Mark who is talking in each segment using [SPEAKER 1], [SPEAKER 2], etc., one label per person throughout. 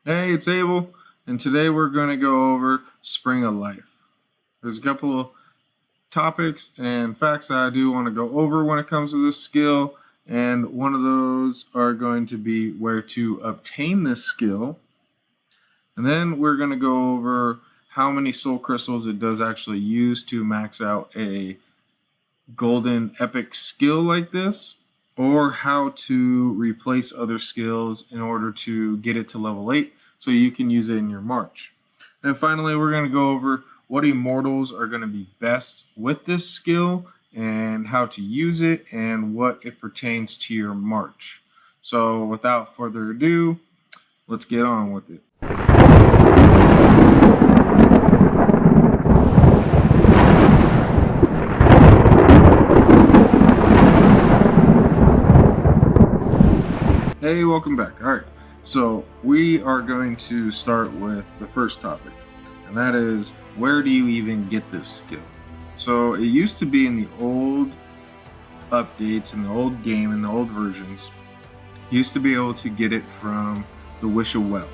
[SPEAKER 1] Hey, it's Abel, and today we're going to go over Spring of Life. There's a couple of topics and facts that I do want to go over when it comes to this skill, and one of those are going to be where to obtain this skill. And then we're going to go over how many soul crystals it does actually use to max out a golden epic skill like this, or how to replace other skills in order to get it to level 8 so you can use it in your march. And finally, we're going to go over what immortals are going to be best with this skill and how to use it and what it pertains to your march. So without further ado, let's get on with it. Hey, welcome back. All right, so we are going to start with the first topic, and that is, where do you even get this skill? So it used to be in the old updates, in the old game, in the old versions, you used to be able to get it from the Wish a Well.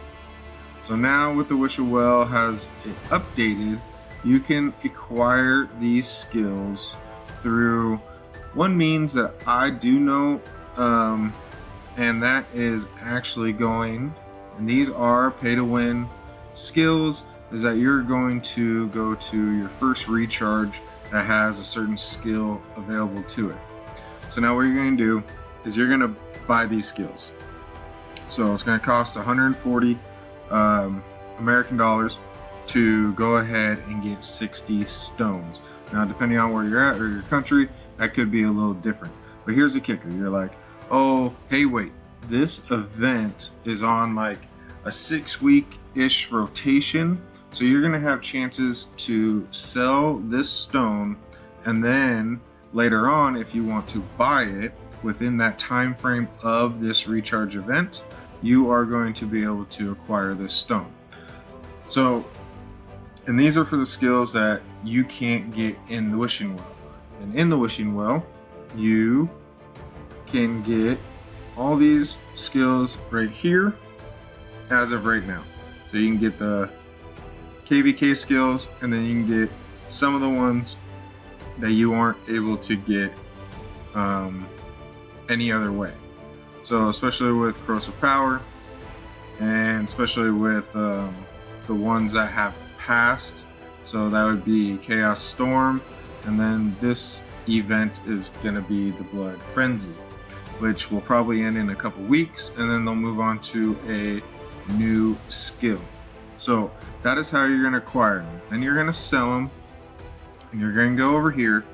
[SPEAKER 1] So now with the Wish a Well has it updated, you can acquire these skills through one means that I do know, and that is actually going, and these are pay to win skills, is that you're going to go to your first recharge that has a certain skill available to it. So now what you're going to do is you're going to buy these skills. So it's going to cost 140 American dollars to go ahead and get 60 stones. Now, depending on where you're at or your country, that could be a little different. But here's the kicker. You're like, oh, hey, wait, this event is on like a 6-week-ish rotation. So you're going to have chances to sell this stone, and then later on, if you want to buy it within that time frame of this recharge event, you are going to be able to acquire this stone. So, and these are for the skills that you can't get in the Wishing Well. And in the Wishing Well, you can get all these skills right here as of right now. So you can get the KVK skills, and then you can get some of the ones that you aren't able to get any other way. So especially with corrosive power, and especially with the ones that have passed, so that would be Chaos Storm, and then this event is going to be the Blood Frenzy, which will probably end in a couple weeks, and then they'll move on to a new skill. So that is how you're going to acquire them. Then you're going to sell them, and you're going to go over here,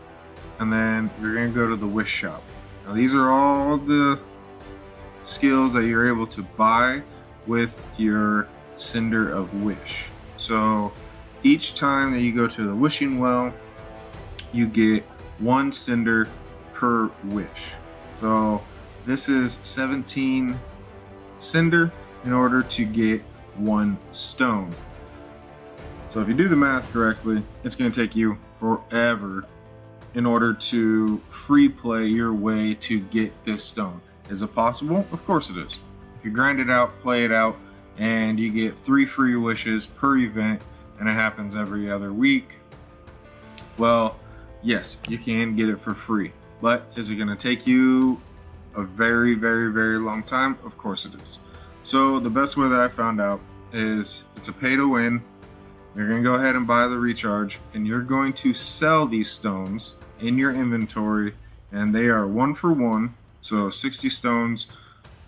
[SPEAKER 1] and then you're going to go to the Wish Shop. Now these are all the skills that you're able to buy with your Cinder of Wish. So each time that you go to the Wishing Well, you get 1 cinder per wish. So this is 17 cinder in order to get 1 stone. So if you do the math correctly, it's going to take you forever in order to free play your way to get this stone. Is it possible? Of course it is. If you grind it out, play it out, and you get 3 free wishes per event, and it happens every other week, well, yes, you can get it for free. But is it going to take you a very, very, very long time? Of course it is. So the best way that I found out is it's a pay to win. You're going to go ahead and buy the recharge, and you're going to sell these stones in your inventory, and they are 1 for 1. So 60 stones,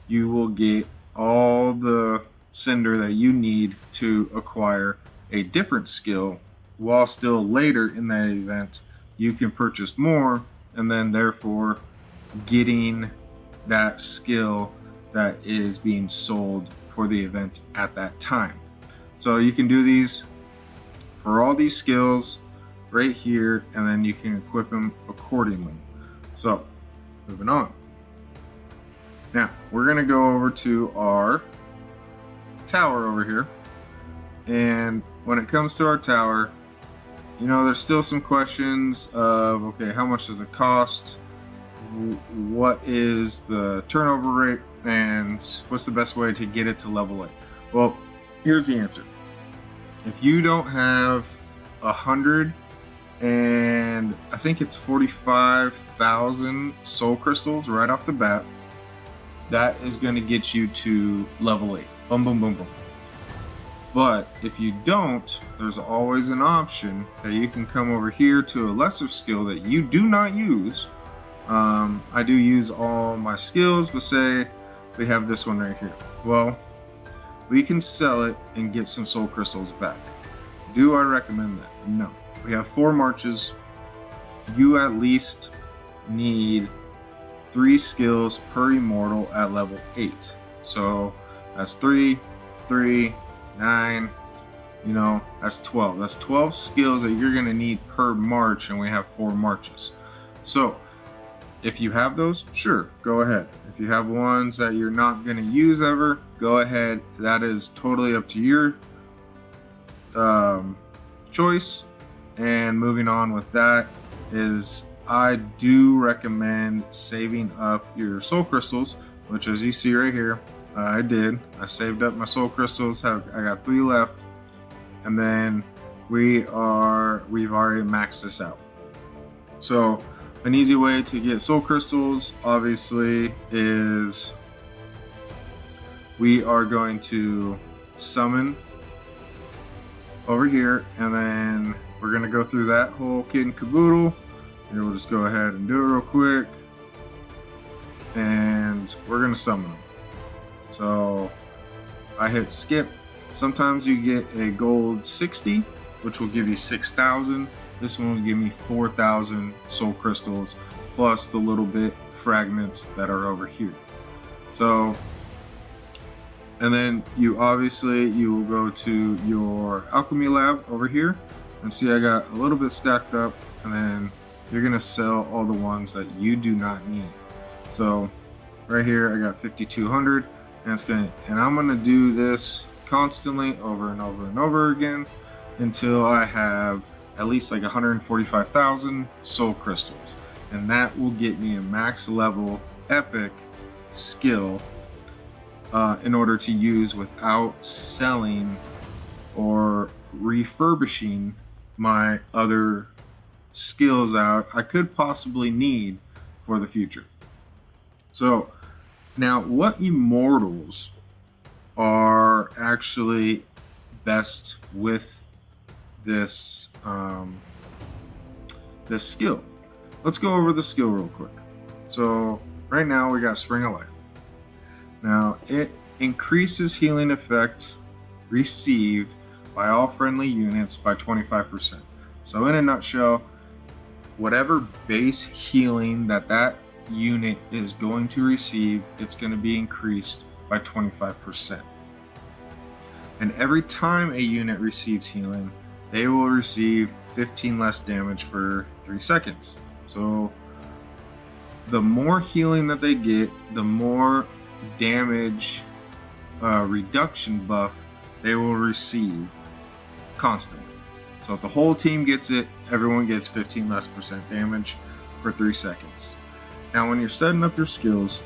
[SPEAKER 1] you will get all the cinder that you need to acquire a different skill, while still later in that event you can purchase more, and then therefore getting that skill that is being sold for the event at that time. So you can do these for all these skills right here, and then you can equip them accordingly. So moving on. Now we're going to go over to our tower over here, and when it comes to our tower, you know, there's still some questions of, okay, how much does it cost? What is the turnover rate? And what's the best way to get it to level 8? Well, here's the answer. If you don't have 100 and I think it's 45,000 soul crystals right off the bat, that is going to get you to level 8. Boom, boom, boom, boom. But if you don't, there's always an option that you can come over here to a lesser skill that you do not use. I do use all my skills, but say we have this one right here. Well, we can sell it and get some soul crystals back. Do I recommend that? No. We have 4 marches. You at least need 3 skills per immortal at level 8. So that's 3, 9, that's 12. That's 12 skills that you're going to need per march, and we have 4 marches. So if you have those, sure, go ahead. If you have ones that you're not going to use ever, go ahead. That is totally up to your choice. And moving on with that is I do recommend saving up your soul crystals, which as you see right here, I did. I saved up my soul crystals. I got 3 left, and then we've already maxed this out. So an easy way to get soul crystals, obviously, is we are going to summon over here, and then we're going to go through that whole kit and caboodle. Here, we'll just go ahead and do it real quick, and we're going to summon them. So I hit skip. Sometimes you get a gold 60, which will give you 6,000. This one will give me 4,000 soul crystals, plus the little bit fragments that are over here. So, and then you will go to your alchemy lab over here, and see I got a little bit stacked up, and then you're gonna sell all the ones that you do not need. So right here I got 5,200, and I'm gonna do this constantly over and over and over again until I have at least like 145,000 soul crystals, and that will get me a max level epic skill in order to use without selling or refurbishing my other skills out I could possibly need for the future. So now, what immortals are actually best with this this skill? Let's go over the skill real quick. So right now we got Spring of Life. Now it increases healing effect received by all friendly units by 25%. So in a nutshell, whatever base healing that unit is going to receive, it's going to be increased by 25%. And every time a unit receives healing, they will receive 15 less damage for 3 seconds. So the more healing that they get, the more damage reduction buff they will receive constantly. So if the whole team gets it, everyone gets 15 less % damage for 3 seconds. Now when you're setting up your skills,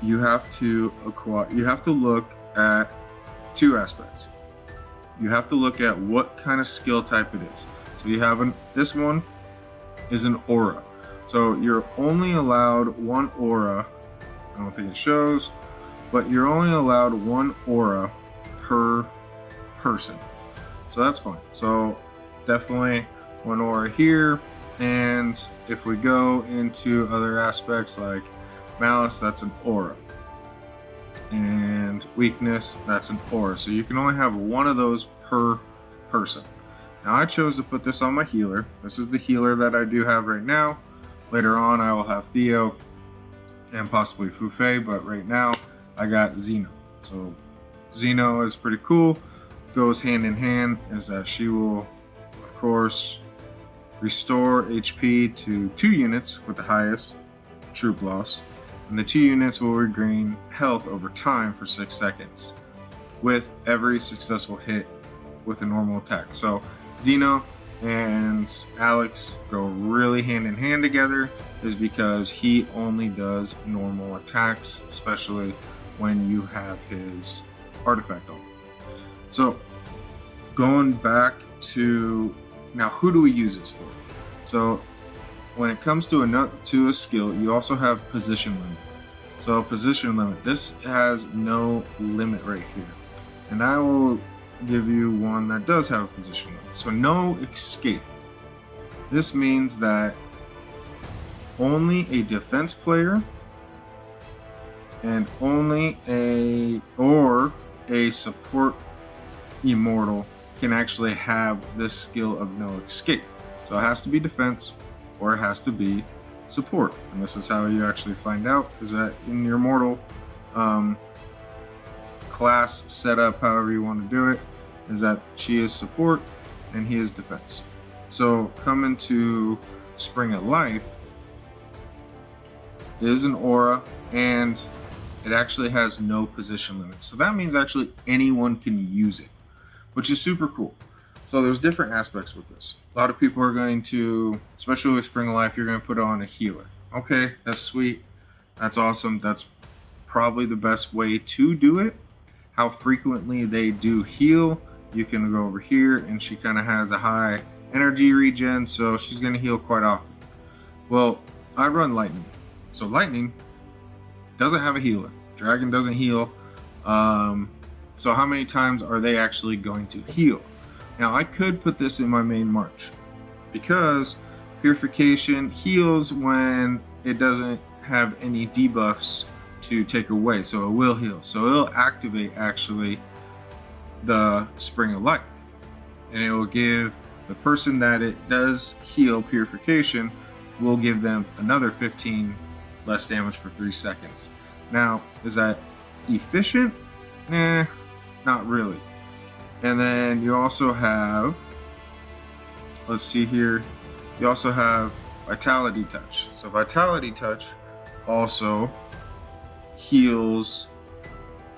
[SPEAKER 1] you have to look at 2 aspects. You have to look at what kind of skill type it is. So you have this one is an aura. So you're only allowed 1 aura. I don't think it shows, but you're only allowed 1 aura per person. So that's fine. So definitely 1 aura here. And if we go into other aspects like malice, that's an aura. And weakness, that's an aura. So you can only have 1 of those per person. Now I chose to put this on my healer. This is the healer that I do have right now. Later on I will have Theo and possibly Fufei, but right now I got Zeno. So Zeno is pretty cool. Goes hand in hand is that she will, of course, restore HP to 2 units with the highest troop loss, and the 2 units will regain health over time for 6 seconds with every successful hit with a normal attack. So Zeno and Alex go really hand in hand together, is because he only does normal attacks, especially when you have his artifact on. So going back to now, who do we use this for? So when it comes to a skill, you also have position limit. So position limit, this has no limit right here. And I will give you one that does have a position limit. So no escape. This means that only a defense player and only a support immortal can actually have this skill of no escape. So it has to be defense or it has to be support. And this is how you actually find out, is that in your mortal class setup, however you want to do it, is that she is support and he is defense. So coming to Spring of Life is an aura and it actually has no position limit. So that means actually anyone can use it, which is super cool. So there's different aspects with this. A lot of people are going to, especially with Spring of Life, you're going to put on a healer. Okay, that's sweet. That's awesome. That's probably the best way to do it. How frequently they do heal, you can go over here, and she kind of has a high energy regen, so she's going to heal quite often. Well, I run Lightning. So Lightning doesn't have a healer. Dragon doesn't heal. So how many times are they actually going to heal? Now I could put this in my main march because Purification heals when it doesn't have any debuffs to take away, so it will heal. So it'll activate actually the Spring of Life, and it will give the person that it does heal Purification will give them another 15 less damage for 3 seconds. Now, is that efficient? Nah, not really. And then you also have, let's see here, you also have Vitality Touch. So Vitality Touch also heals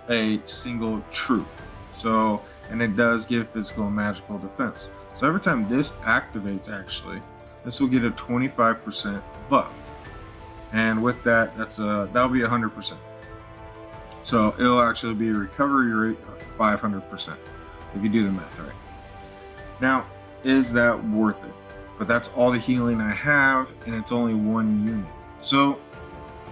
[SPEAKER 1] a single troop. So, and it does give physical and magical defense. So every time this activates, actually, this will get a 25% buff. And with that, that'll be 100%. So it'll actually be a recovery rate of 500% if you do the math right. Now, is that worth it? But that's all the healing I have, and it's only one unit. So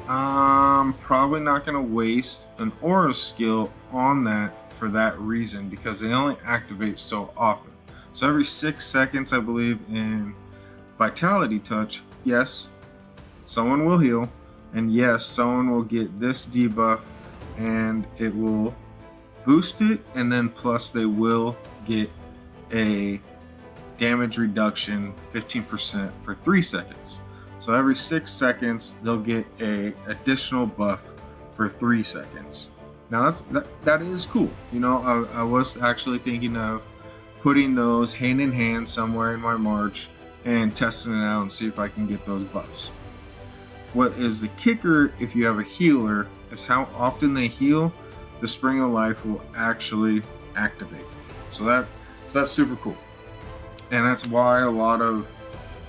[SPEAKER 1] I'm probably not going to waste an aura skill on that for that reason, because they only activate so often. So every 6 seconds, I believe, in Vitality Touch, yes, someone will heal, and yes, someone will get this debuff, and it will boost it, and then plus they will get a damage reduction 15% for 3 seconds. So every 6 seconds, they'll get a additional buff for 3 seconds. Now that is cool. You know, I was actually thinking of putting those hand in hand somewhere in my march and testing it out and see if I can get those buffs. What is the kicker if you have a healer is how often they heal, the Spring of Life will actually activate. So that's super cool. And that's why a lot of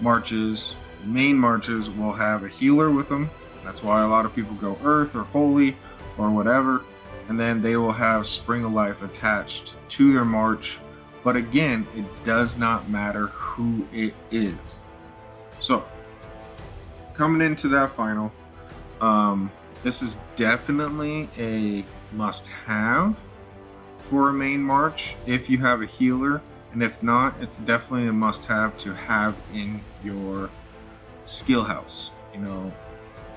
[SPEAKER 1] marches, main marches, will have a healer with them. That's why a lot of people go Earth or Holy or whatever, and then they will have Spring of Life attached to their march. But again, it does not matter who it is. So coming into that final, this is definitely a must-have for a main march if you have a healer, and if not, it's definitely a must-have to have in your skill house. You know,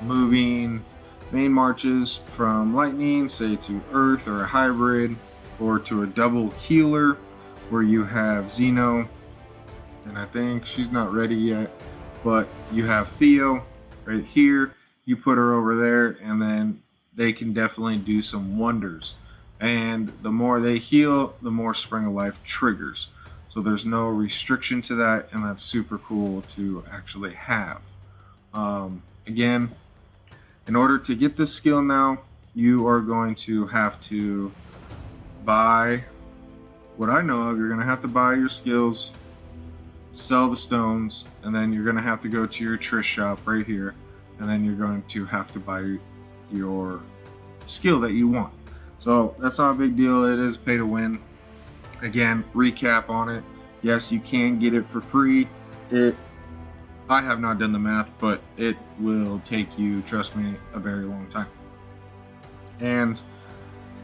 [SPEAKER 1] moving main marches from Lightning, say, to Earth or a hybrid, or to a double healer where you have Xeno, and I think she's not ready yet, but you have Theo right here. You put her over there, and then they can definitely do some wonders. And the more they heal, the more Spring of Life triggers. So there's no restriction to that, and that's super cool to actually have. Again, in order to get this skill now, you are going to have to buy what I know of. You're going to have to buy your skills, sell the stones, and then you're going to have to go to your Trish shop right here, and then you're going to have to buy your skill that you want. So that's not a big deal. It is pay to win. Again, recap on it. Yes, you can get it for free. I have not done the math, but it will take you, trust me, a very long time. And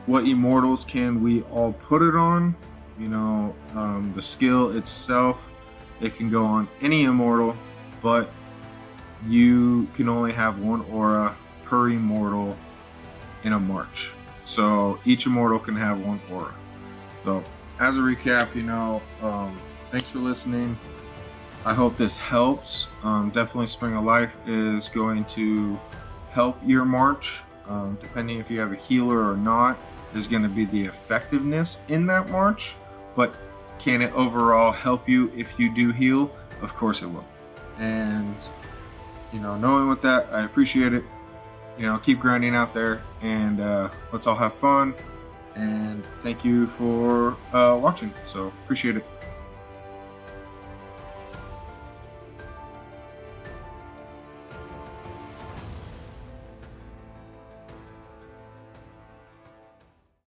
[SPEAKER 1] what Immortals can we all put it on? The skill itself, it can go on any Immortal, but you can only have one aura per Immortal in a march. So each Immortal can have one aura. So as a recap, thanks for listening. I hope this helps. Definitely Spring of Life is going to help your march. Depending if you have a healer or not, is going to be the effectiveness in that march. But can it overall help you if you do heal? Of course it will. And, knowing with that, I appreciate it. Keep grinding out there, and let's all have fun. And thank you for watching. So appreciate it.